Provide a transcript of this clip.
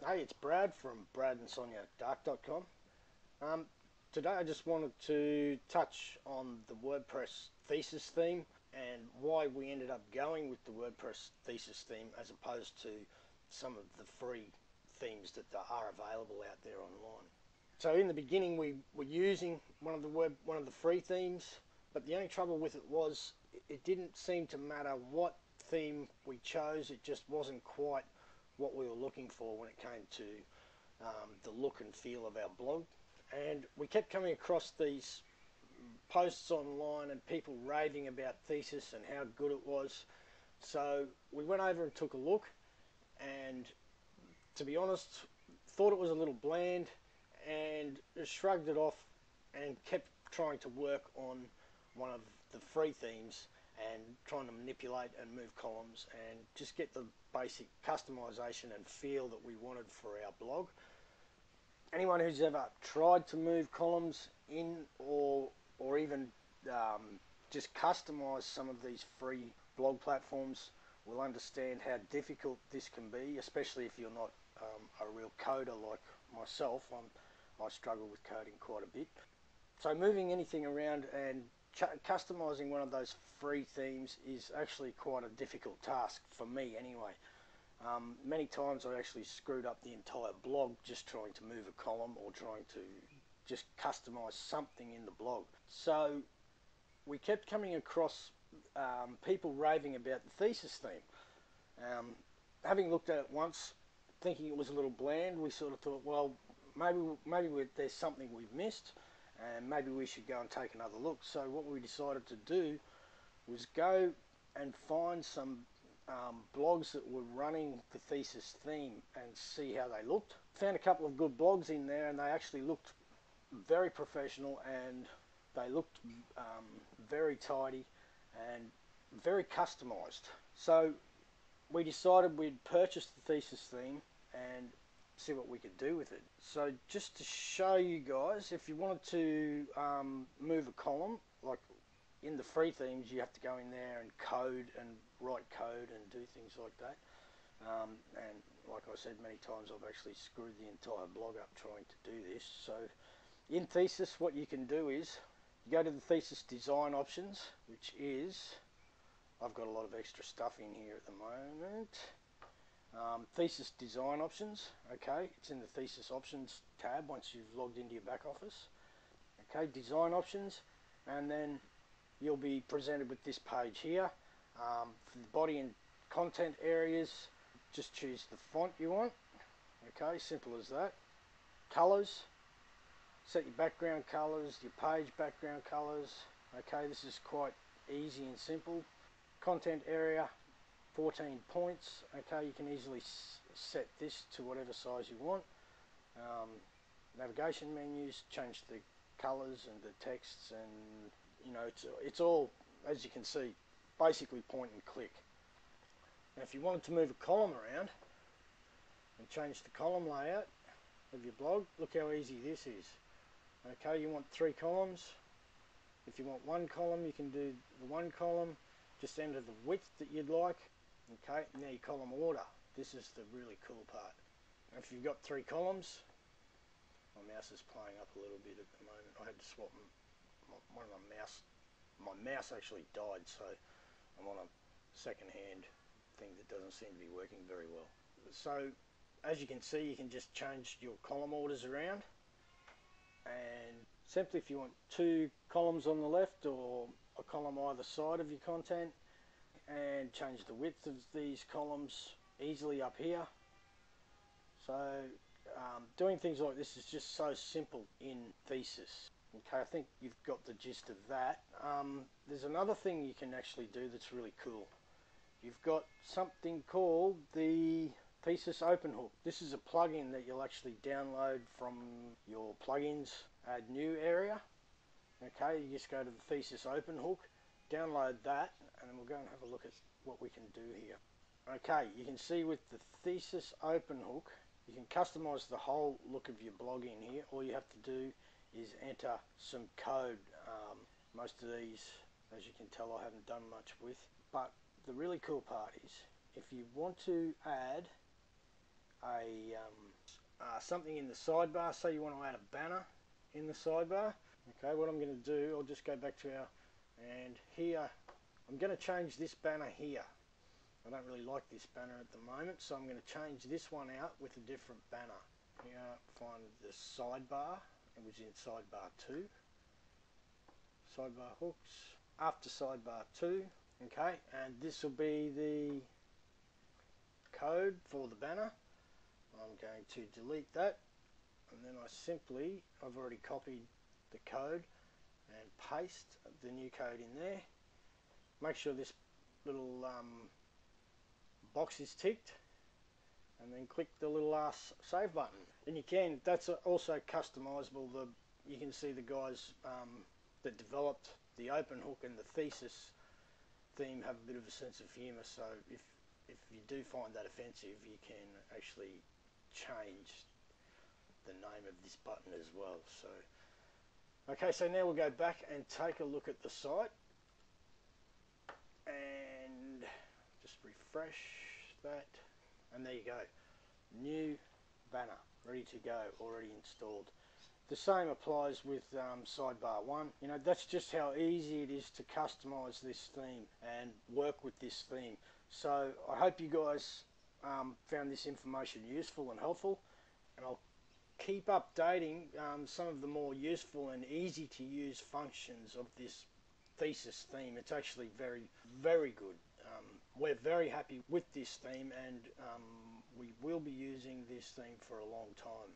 Hey, it's Brad from bradandsoniadark.com. Today I just wanted to touch on the WordPress Thesis theme and why we ended up going with the WordPress Thesis theme as opposed to some of the free themes that are available out there online. So in the beginning we were using one of the free themes, but the only trouble with it was it didn't seem to matter what theme we chose. It just wasn't quite what we were looking for when it came to the look and feel of our blog. And we kept coming across these posts online and people raving about Thesis and how good it was. So we went over and took a look, and to be honest, thought it was a little bland and shrugged it off and kept trying to work on one of the free themes and trying to manipulate and move columns and just get the basic customization and feel that we wanted for our blog. Anyone who's ever tried to move columns in or even just customize some of these free blog platforms will understand how difficult this can be, especially if you're not a real coder like myself. I struggle with coding quite a bit. So moving anything around and customizing one of those free themes is actually quite a difficult task for me anyway. Many times I actually screwed up the entire blog just trying to move a column or trying to just customize something in the blog. So we kept coming across people raving about the Thesis theme. Having looked at it once, thinking it was a little bland, we sort of thought, well, maybe there's something we've missed, and maybe we should go and take another look. So what we decided to do was go and find some blogs that were running the Thesis theme and see how they looked. Found a couple of good blogs in there, and they actually looked very professional, and they looked very tidy and very customized. So we decided we'd purchase the Thesis theme and see what we could do with it. So just to show you guys, if you wanted to move a column, like in the free themes, you have to go in there and code and write code and do things like that. And like I said many times, I've actually screwed the entire blog up trying to do this. So in Thesis, what you can do is you go to the Thesis design options, which is, I've got a lot of extra stuff in here at the moment. Thesis design options, okay, it's in the Thesis options tab once you've logged into your back office. Okay, design options, and then you'll be presented with this page here. For the body and content areas, just choose the font you want. Okay, simple as that. Colors, set your background colors, your page background colors. Okay, this is quite easy and simple. Content area, 14 points. Okay, you can easily set this to whatever size you want. Navigation menus, change the colors and the texts, and you know, it's all, as you can see, basically point and click. Now if you wanted to move a column around and change the column layout of your blog, look how easy this is. Okay, you want 3 columns. If you want 1 column, you can do the 1 column, just enter the width that you'd like. Okay, now your column order. This is the really cool part. If you've got 3 columns, my mouse is playing up a little bit at the moment. I had to swap one of my mouse actually died, so I'm on a second-hand thing that doesn't seem to be working very well. So as you can see, you can just change your column orders around, and simply if you want 2 columns on the left or a column either side of your content, and change the width of these columns easily up here. So doing things like this is just so simple in Thesis. Okay, I think you've got the gist of that. There's another thing you can actually do that's really cool. You've got something called the Thesis Open Hook. This is a plugin that you'll actually download from your plugins add new area. Okay, you just go to the Thesis Open Hook, download that, and then we'll go and have a look at what we can do here. Okay, you can see with the Thesis Open Hook, you can customize the whole look of your blog in here. All you have to do is enter some code. Most of these, as you can tell, I haven't done much with, but the really cool part is if you want to add a something in the sidebar. Say you want to add a banner in the sidebar. Okay, what I'm going to do, I'll just go back to our, and here, I'm going to change this banner here. I don't really like this banner at the moment, so I'm going to change this one out with a different banner. Here, find the sidebar, it was in sidebar 2. Sidebar hooks, after sidebar 2, okay, and this will be the code for the banner. I'm going to delete that, and then I've already copied the code and paste the new code in there. Make sure this little box is ticked, and then click the little save button. And you can, that's also customizable. You can see the guys that developed the open hook and the Thesis theme have a bit of a sense of humour, so if you do find that offensive, you can actually change the name of this button as well. So okay, so now we'll go back and take a look at the site and just refresh that, and there you go, new banner ready to go, already installed. The same applies with sidebar 1. You know, that's just how easy it is to customize this theme and work with this theme. So I hope you guys found this information useful and helpful, and I'll keep updating some of the more useful and easy to use functions of this Thesis theme. It's actually very, very good. We're very happy with this theme, and we will be using this theme for a long time.